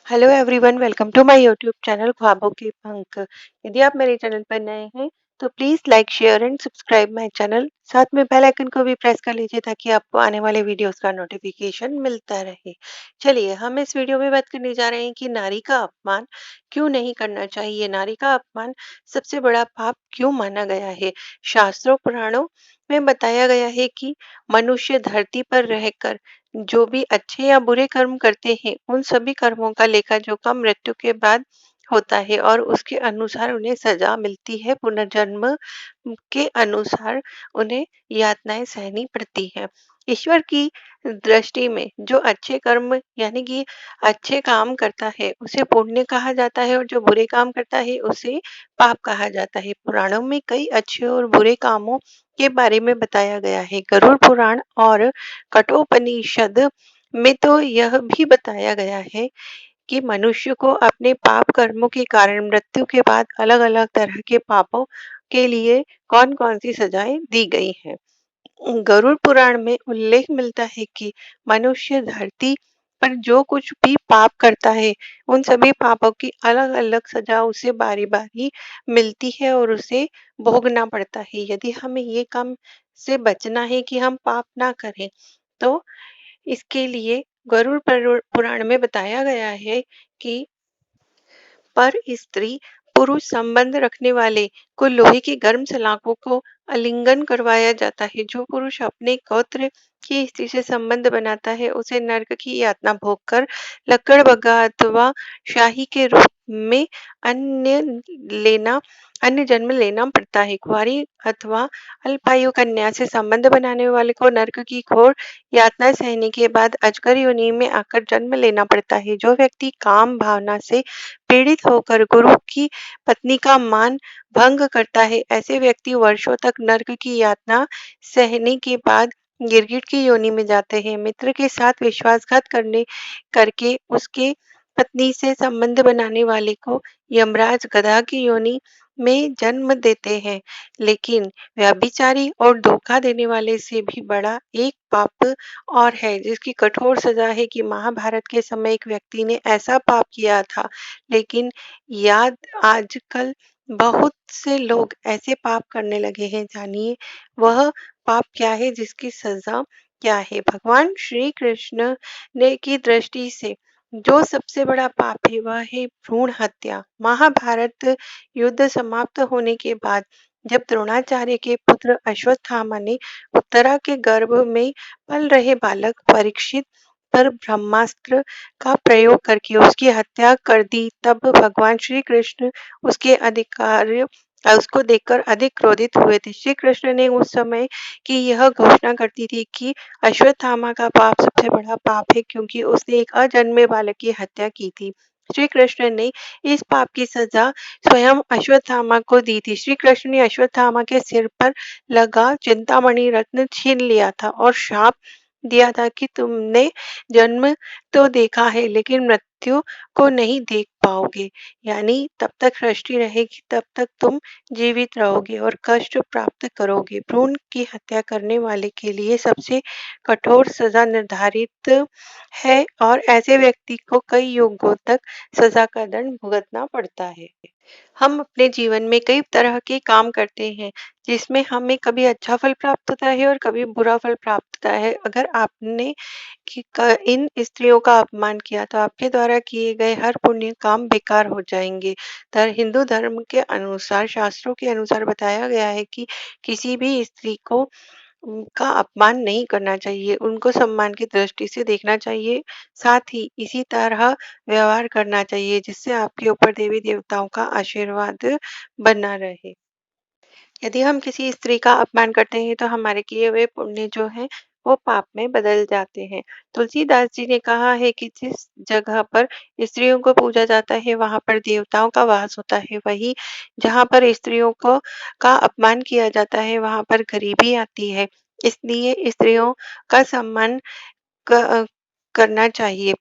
Hello everyone, welcome to my YouTube channel ख्वाबों के पंख। यदि आप मेरे चैनल पर नए हैं तो please like share and subscribe my channel. साथ में बेल आइकन को भी प्रेस कर लीजिए ताकि आपको आने वाले वीडियोस का नोटिफिकेशन मिलता रहे। चलिए, हम इस वीडियो में बात करने जा रहे हैं कि नारी का अपमान क्यों नहीं करना चाहिए। नारी का अपमान सबसे बड़ा पाप क्यों माना गया है। शास्त्रों पुराणों में बताया गया है कि मनुष्य धरती पर रहकर जो भी अच्छे या बुरे कर्म करते हैं, उन सभी कर्मों का लेखा-जोखा मृत्यु के बाद होता है और उसके अनुसार उन्हें सजा मिलती है। पुनर्जन्म के अनुसार उन्हें यातनाएं सहनी पड़ती हैं। ईश्वर की दृष्टि में जो अच्छे कर्म यानी कि अच्छे काम करता है उसे पुण्य कहा जाता है और जो बुरे काम करता है उसे पाप कहा जाता है। पुराणों में कई अच्छे और बुरे कामों के बारे में बताया गया है। गरुड़ पुराण और कठोपनिषद में तो यह भी बताया गया है कि मनुष्य को अपने पाप कर्मों के कारण मृत्यु के बाद अलग-अलग तरह के पापों के लिए कौन-कौन सी सजाएं दी गई हैं। गरुड़ पुराण में उल्लेख मिलता है कि मनुष्य धरती पर जो कुछ भी पाप करता है, उन सभी पापों की अलग-अलग सजा उसे बारी-बारी मिलती है और उसे भोगना पड़ता है। यदि हमें ये काम से बचना है कि हम पाप ना करें, तो इसके लिए पुराण में बताया गया है कि पर स्त्री पुरुष संबंध रखने वाले को लोहे की गर्म सलाखों को आलिंगन करवाया जाता है। जो पुरुष अपने गोत्र की स्त्री से संबंध बनाता है उसे नरक की यातना भोगकर लकड़बग्गा अथवा शाही के रूप में अन्य लेना अन्य जन्म लेना पड़ता है। कुंवारी अथवा अल्पायु कन्या से संबंध बनाने वाले को नरक की घोर यातना सहने के बाद अजगर योनि में आकर जन्म लेना पड़ता है। जो व्यक्ति काम भावना से पीड़ित होकर गुरु की पत्नी का मान भंग करता है, ऐसे व्यक्ति वर्षों तक नरक की यातना सहने के बाद गिरगिट की योनि में जाते हैं। मित्र के साथ विश्वासघात करने करके उसके पत्नी से संबंध बनाने वाले को यमराज गधा की योनि में जन्म देते हैं। लेकिन व्यभिचारी और धोखा देने वाले से भी बड़ा एक पाप और है जिसकी कठोर सजा है कि महाभारत के समय एक व्यक्ति ने ऐसा पाप किया था, लेकिन याद आजकल बहुत से लोग ऐसे पाप करने लगे हैं। जानिए वह पाप क्या है, जिसकी सजा क्या है। भगवान श्री कृष्ण ने की दृष्टि से जो सबसे बड़ा पाप है वह है भ्रूण हत्या। महाभारत युद्ध समाप्त होने के बाद जब द्रोणाचार्य के पुत्र अश्वत्थामा ने उत्तरा के गर्भ में पल रहे बालक परीक्षित पर ब्रह्मास्त्र का प्रयोग करके उसकी हत्या कर दी, तब भगवान श्री कृष्ण उसके अधिकार उसको देखकर अधिक क्रोधित हुए थे। श्री कृष्ण ने उस समय की यह घोषणा कर दी थी कि अश्वत्थामा का पाप सबसे बड़ा पाप है क्योंकि उसने एक अजन्मे बालक की हत्या की थी। श्री कृष्ण ने इस पाप की सजा स्वयं अश्वत्थामा को दी थी। श्री कृष्ण ने अश्वत्थामा के सिर पर लगा चिंतामणि रत्न छीन लिया था और शाप दिया था कि तुमने जन्म तो देखा है लेकिन मृत्यु को नहीं देख पाओगे। यानी तब तक सृष्टि रहेगी तब तक तुम जीवित रहोगे और कष्ट प्राप्त करोगे। भ्रूण की हत्या करने वाले के लिए सबसे कठोर सजा निर्धारित है और ऐसे व्यक्ति को कई युगों तक सजा का दंड भुगतना पड़ता है। हम अपने जीवन में कई तरह के काम करते हैं जिसमें हमें कभी अच्छा फल प्राप्त होता है और कभी बुरा फल प्राप्त होता है। अगर आपने इन स्त्रियों का अपमान किया तो आपके द्वारा किए गए हर पुण्य काम बेकार हो जाएंगे। हिंदू धर्म के अनुसार, शास्त्रों के अनुसार बताया गया है कि किसी भी स्त्री को का अपमान नहीं करना चाहिए, उनको सम्मान की दृष्टि से देखना चाहिए। साथ ही इसी तरह व्यवहार करना चाहिए जिससे आपके ऊपर देवी देवताओं का आशीर्वाद बना रहे। यदि हम किसी स्त्री का अपमान करते हैं तो हमारे किए हुए पुण्य जो हैं वो पाप में बदल जाते हैं। तुलसीदास जी ने कहा है कि जिस जगह पर स्त्रियों को पूजा जाता है वहां पर देवताओं का वास होता है, वही जहां पर स्त्रियों को का अपमान किया जाता है वहां पर गरीबी आती है। इसलिए स्त्रियों का सम्मान क- करना चाहिए।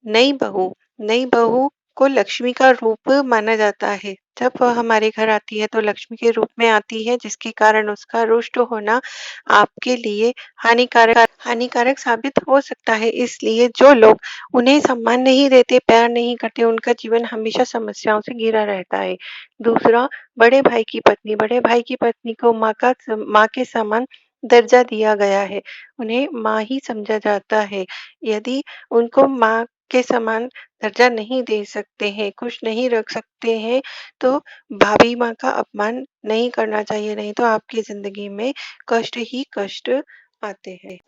नई बहू नई बहू को लक्ष्मी का रूप माना जाता है। जब वह हमारे घर आती है तो लक्ष्मी के रूप में आती है, जिसके कारण उसका रुष्ट होना आपके लिए हानिकारक साबित हो सकता है। इसलिए जो लोग उन्हें सम्मान नहीं देते, प्यार नहीं करते, उनका जीवन हमेशा समस्याओं से घिरा रहता है। दूसरा, बड़े भाई की पत्नी को माँ के समान दर्जा दिया गया है। उन्हें माँ ही समझा जाता है। यदि उनको माँ के समान दर्जा नहीं दे सकते हैं, खुश नहीं रख सकते हैं, तो भाभी माँ का अपमान नहीं करना चाहिए, नहीं तो आपकी ज़िंदगी में कष्ट ही कष्ट आते हैं।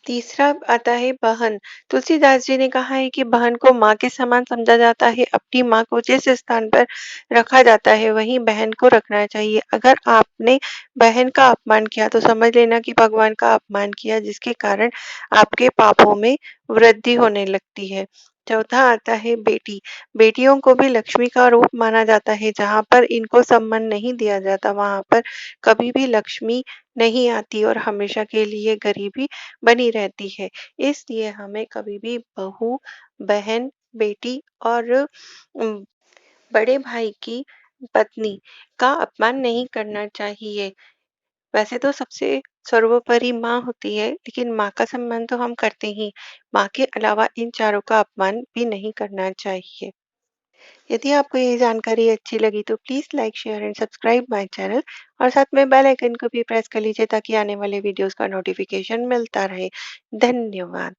तीसरा आता है बहन। तुलसीदास जी ने कहा है कि बहन को माँ के समान समझा जाता है। अपनी माँ को जिस स्थान पर रखा जाता है, वहीं बहन को रखना चाहिए। अगर आपने बहन का अपमान किया तो समझ लेना कि भगवान का अपमान किया, जिसके कारण आपके पापों में वृद्धि होने लगती है। चौथा आता है बेटी। बेटियों को भी लक्ष्मी का रूप माना जाता है। जहाँ पर इनको सम्मान नहीं दिया जाता, वहाँ पर कभी भी लक्ष्मी नहीं आती और हमेशा के लिए गरीबी बनी रहती है। इसलिए हमें कभी भी बहू, बहन, बेटी और बड़े भाई की पत्नी का अपमान नहीं करना चाहिए। वैसे तो सबसे सर्वोपरि माँ होती है, लेकिन माँ का सम्मान तो हम करते ही। माँ के अलावा इन चारों का अपमान भी नहीं करना चाहिए। यदि आपको ये जानकारी अच्छी लगी तो please like, share and subscribe my channel और साथ में बेल आइकन को भी प्रेस कर लीजिए ताकि आने वाले वीडियोज़ का नोटिफ़िकेशन मिलता रहे। धन्यवाद।